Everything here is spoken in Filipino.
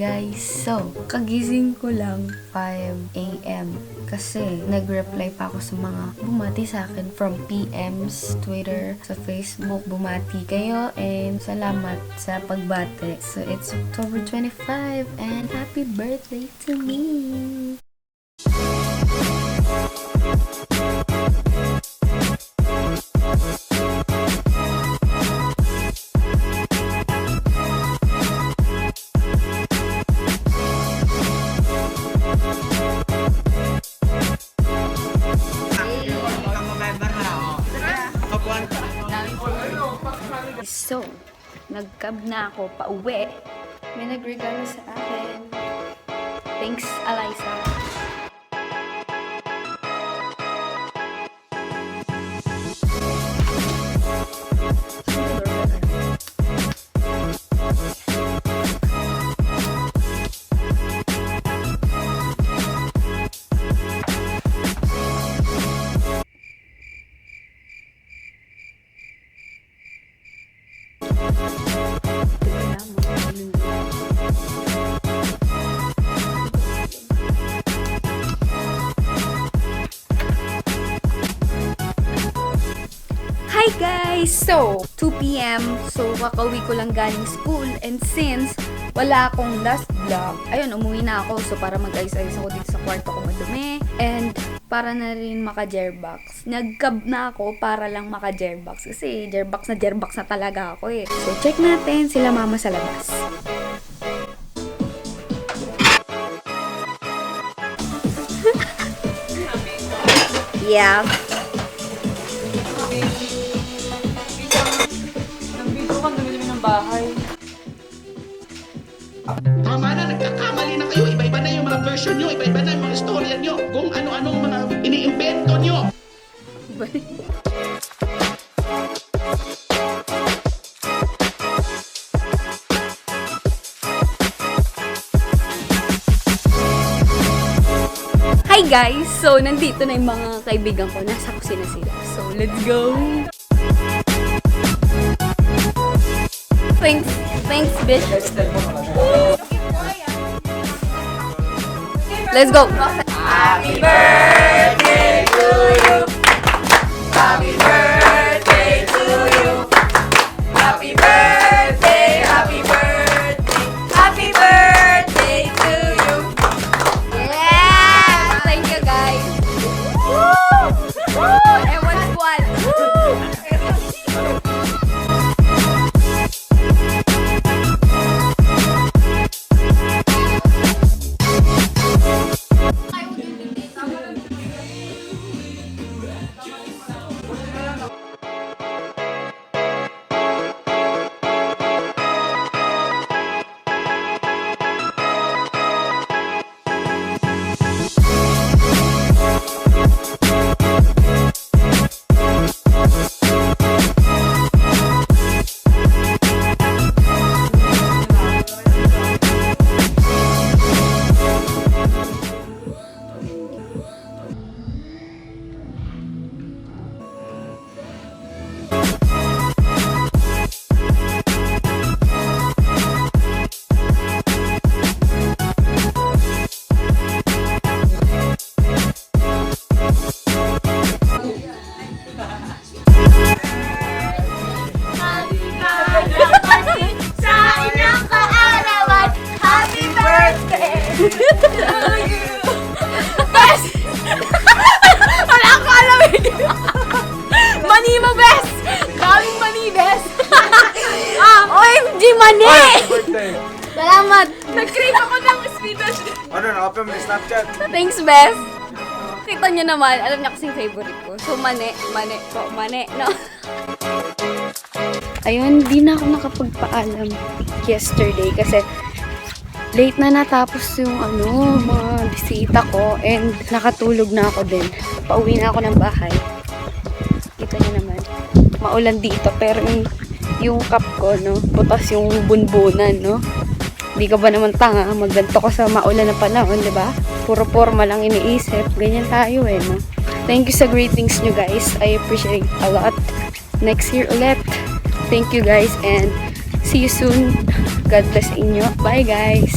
guys! So, kagising ko lang 5 a.m. Kasi nag-reply pa ako sa mga bumati sa akin from PMs, Twitter, sa Facebook. Bumati kayo and salamat sa pagbati. So, it's October 25 and happy birthday to me! So, nag-cab na ako pa uwi. May nagregalo sa akin. Thanks, Eliza. Hi guys! So, 2 p.m. So, kakauwi ko lang galing school. And since wala akong last vlog, ayun, umuwi na ako. So, para mag-ayos-ayos ako dito sa kwarto ko madumi. And para na rin maka-jerbox. Nag-cab na ako para lang maka-jerbox. Kasi jerbox na talaga ako eh. So, check natin sila mama sa labas. Yeah. Bahay. Tama na, nagkakamali na kayo. Iba-iba na yung mga version nyo, iba-iba na yung mga istorya nyo, kung ano-anong mga iniimbento nyo. Hi guys! So, nandito na yung mga kaibigan ko. Nasa kusina sila. So, let's go! Thanks, bitch. Let's go. Happy birthday to you. Happy birthday to you. Happy birthday, happy birthday. Happy birthday to you. Yeah! Thank you guys. Woo! Woo! Everyone's squad. Woo! Wala ko alam eh. Mani mo, bes! Daming mani, bes! OMG, mani! Salamat! Nag-crave ako ng sweetos. Ano, na-open mo yung Snapchat? Thanks, bes! Kita niyo naman, alam niya kasing favorite ko. So, mani, no? Ayun, di na ako nakapagpaalam yesterday kasi late na natapos yung mga bisita ko and nakatulog na ako din. Pauwi na ako ng bahay. Kita niyo naman, maulan dito pero yung cup ko, no, butas yung bunbunan, no. Di ka ba naman tanga, magganto ka sa maulan na panahon, di ba? Puro forma lang iniisip. Ganyan tayo eh, no. Thank you sa greetings nyo guys. I appreciate a lot. Next year ulit. Thank you guys and see you soon. God bless inyo. Bye guys.